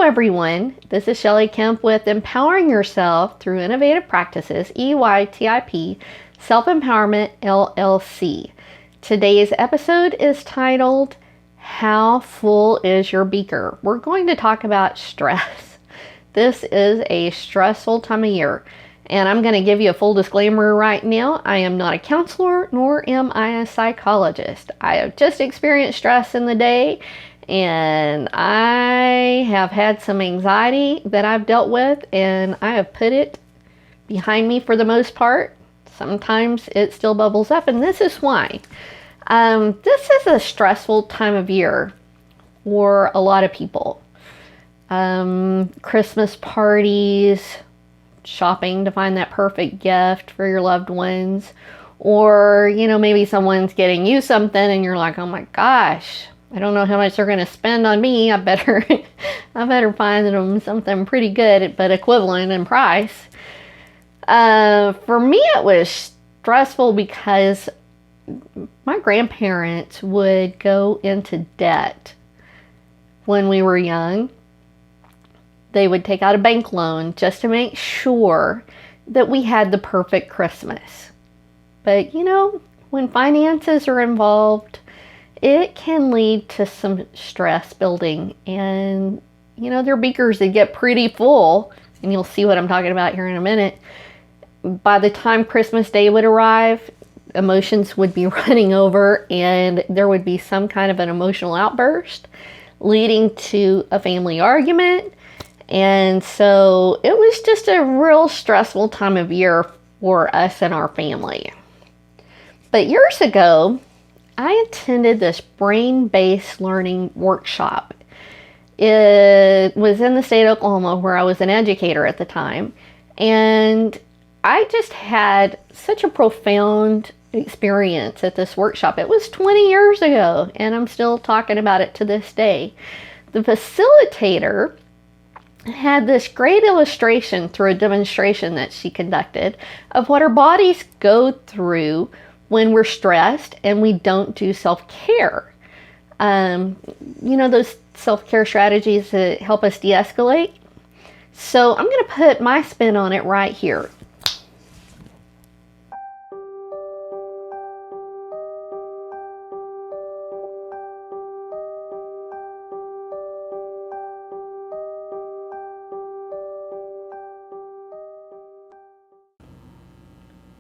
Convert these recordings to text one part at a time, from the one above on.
everyone. This is Shelly Kemp with Empowering Yourself Through Innovative Practices, EYTIP, Self-Empowerment LLC. Today's episode is titled, How Full is Your Beaker? We're going to talk about stress. This is a stressful time of year, and I'm going to give you a full disclaimer right now. I am not a counselor, nor am I a psychologist. I have just experienced stress in the day, and I have had some anxiety that I've dealt with, and I have put it behind me for the most part. Sometimes it still bubbles up, and this is why. This is a stressful time of year for a lot of people. Christmas parties, shopping to find that perfect gift for your loved ones, or, maybe someone's getting you something and you're like, oh my gosh, I don't know how much they're going to spend on me. I better find them something pretty good, but equivalent in price. For me, it was stressful because my grandparents would go into debt when we were young. They would take out a bank loan just to make sure that we had the perfect Christmas. But, when finances are involved, it can lead to some stress building, and their beakers, they get pretty full, and you'll see what I'm talking about here in a minute. By the time Christmas Day would arrive, emotions would be running over, and there would be some kind of an emotional outburst leading to a family argument. And so it was just a real stressful time of year for us and our family. But years ago, I attended this brain-based learning workshop. It was in the state of Oklahoma, where I was an educator at the time. And I just had such a profound experience at this workshop. It was 20 years ago, and I'm still talking about it to this day. The facilitator had this great illustration through a demonstration that she conducted of what our bodies go through when we're stressed and we don't do self-care. Those self-care strategies that help us de-escalate. So I'm going to put my spin on it right here.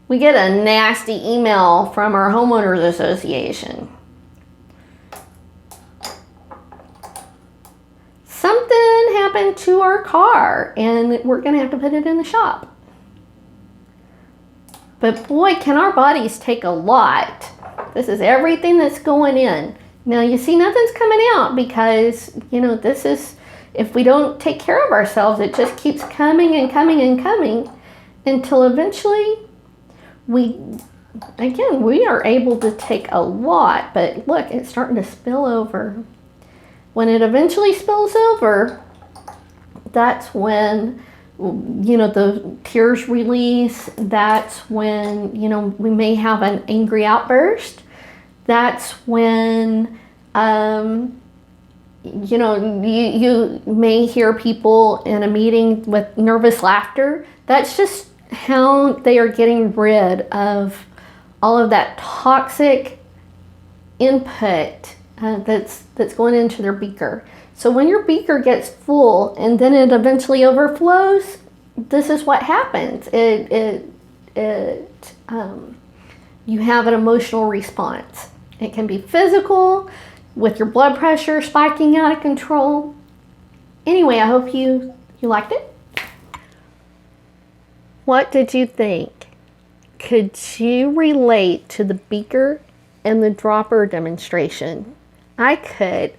We get a nasty email from our homeowners association. Something happened to our car and we're going to have to put it in the shop. But boy, can our bodies take a lot. This is everything that's going in. Now you see, nothing's coming out because, this is, if we don't take care of ourselves, it just keeps coming and coming and coming until eventually we are able to take a lot, but look, it's starting to spill over. When it eventually spills over, that's when, the tears release. That's when, we may have an angry outburst. That's when, you may hear people in a meeting with nervous laughter. That's just how they are getting rid of all of that toxic input that's going into their beaker. So when your beaker gets full and then it eventually overflows, this is what happens. You have an emotional response. It can be physical, with your blood pressure spiking out of control. Anyway, I hope you liked it. What did you think? Could you relate to the beaker and the dropper demonstration? I could.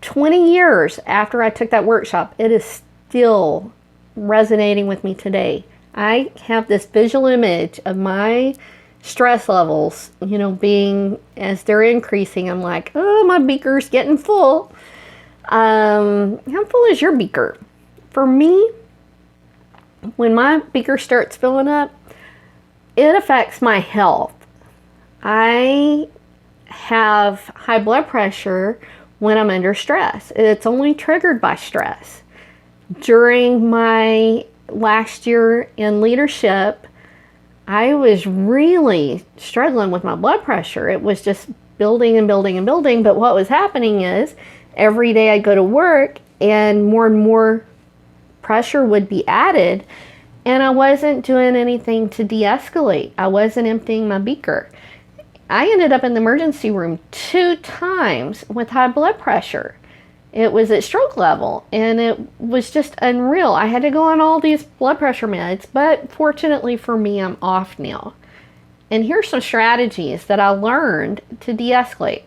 20 years after I took that workshop, it is still resonating with me today. I have this visual image of my stress levels, being, as they're increasing, I'm like, oh, my beaker's getting full. How full is your beaker? For me, when my beaker starts filling up, it affects my health. I have high blood pressure when I'm under stress. It's only triggered by stress. During my last year in leadership, I was really struggling with my blood pressure. It was just building and building and building. But what was happening is every day I'd go to work and more pressure would be added, and I wasn't doing anything to de-escalate. I wasn't emptying my beaker. I ended up in the emergency room 2 times with high blood pressure. It was at stroke level, and it was just unreal. I had to go on all these blood pressure meds, but fortunately for me, I'm off now. And here's some strategies that I learned to de-escalate.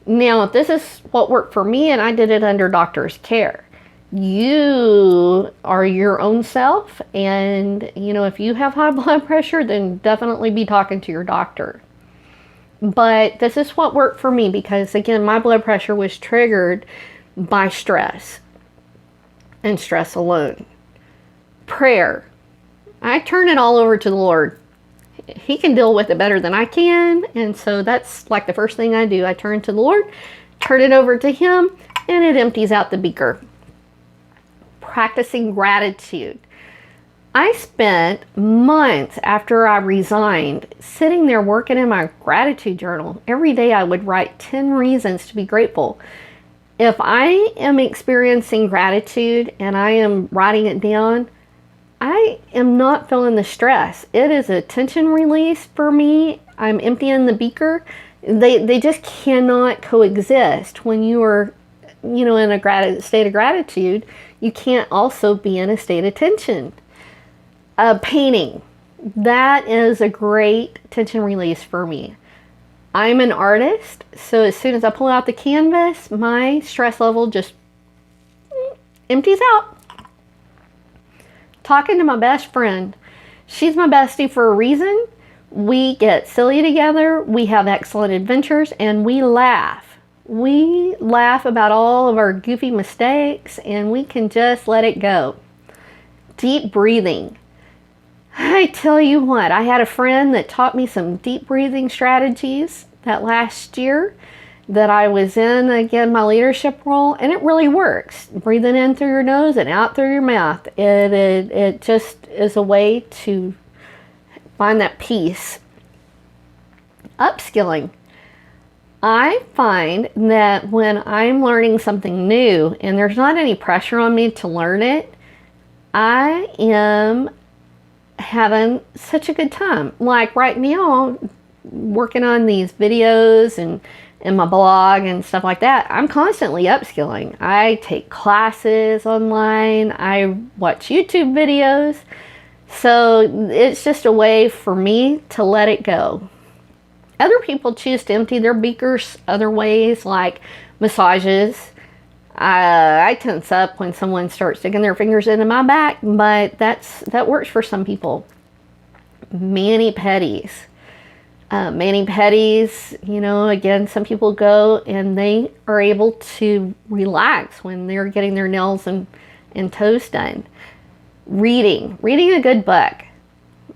Now, this is what worked for me, and I did it under doctor's care. You are your own self, and if you have high blood pressure, then definitely be talking to your doctor. But this is what worked for me because, again, my blood pressure was triggered by stress and stress alone. Prayer. I turn it all over to the Lord. He can deal with it better than I can, and so that's like the first thing I do. I turn to the Lord, turn it over to Him, and it empties out the beaker. Practicing gratitude. I spent months after I resigned sitting there working in my gratitude journal. Every day I would write 10 reasons to be grateful. If I am experiencing gratitude and I am writing it down, I am not feeling the stress. It is a tension release for me. I'm emptying the beaker. They just cannot coexist. When you are, in a state of gratitude, you can't also be in a state of tension. Painting. That is a great tension release for me. I'm an artist, so as soon as I pull out the canvas, my stress level just empties out. Talking to my best friend. She's my bestie for a reason. We get silly together, we have excellent adventures, and we laugh. We laugh about all of our goofy mistakes, and we can just let it go. Deep breathing. I tell you what, I had a friend that taught me some deep breathing strategies that last year that I was in, again, my leadership role, and it really works. Breathing in through your nose and out through your mouth. It just is a way to find that peace. Upskilling. I find that when I'm learning something new and there's not any pressure on me to learn it, I am having such a good time. Like right now, working on these videos and my blog and stuff like that, I'm constantly upskilling. I take classes online, I watch YouTube videos, so it's just a way for me to let it go. Other people choose to empty their beakers other ways, like massages. I tense up when someone starts sticking their fingers into my back, but that works for some people. Mani-pedis. Mani-pedis, again, some people go and they are able to relax when they're getting their nails and toes done. Reading a good book.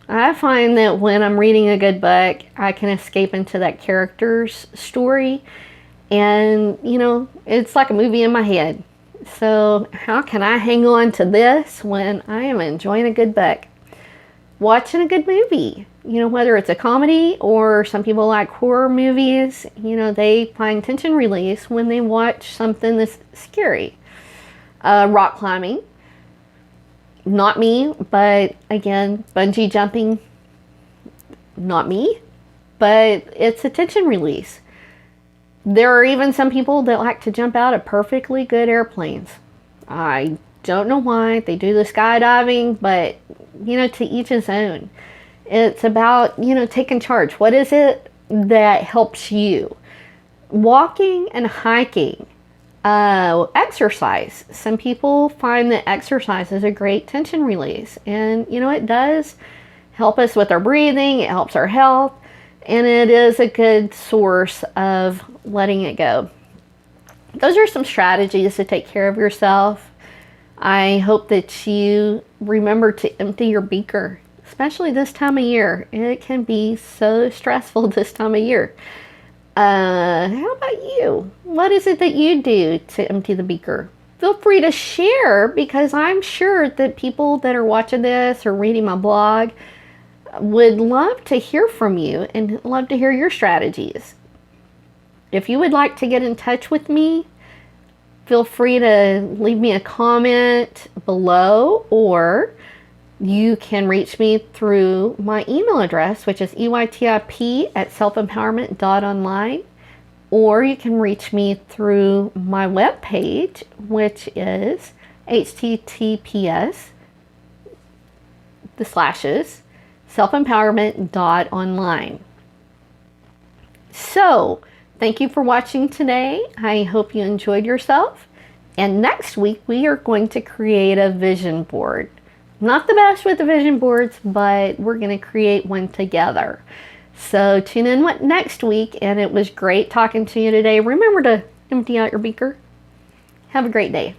I find that when I'm reading a good book, I can escape into that character's story, and it's like a movie in my head. So how can I hang on to this when I am enjoying a good book? Watching a good movie, whether it's a comedy or some people like horror movies, they find tension release when they watch something that's scary. Rock climbing. Not me, but again, bungee jumping, not me, but it's a tension release. There are even some people that like to jump out of perfectly good airplanes. I don't know why they do the skydiving, but to each his own. It's about, taking charge. What is it that helps you? Walking and hiking. Exercise. Some people find that exercise is a great tension release, and it does help us with our breathing, it helps our health, and it is a good source of letting it go. Those are some strategies to take care of yourself. I hope that you remember to empty your beaker, especially this time of year. It can be so stressful this time of year. How about you? What is it that you do to empty the beaker? feel free to share, because I'm sure that people that are watching this or reading my blog would love to hear from you and love to hear your strategies. If you would like to get in touch with me, feel free to leave me a comment below, or you can reach me through my email address, which is eytip@selfempowerment.online, or you can reach me through my webpage, which is https://selfempowerment.online. So, thank you for watching today. I hope you enjoyed yourself. And next week, we are going to create a vision board. Not the best with the vision boards, but we're going to create one together. So tune in next week, and it was great talking to you today. Remember to empty out your beaker. Have a great day.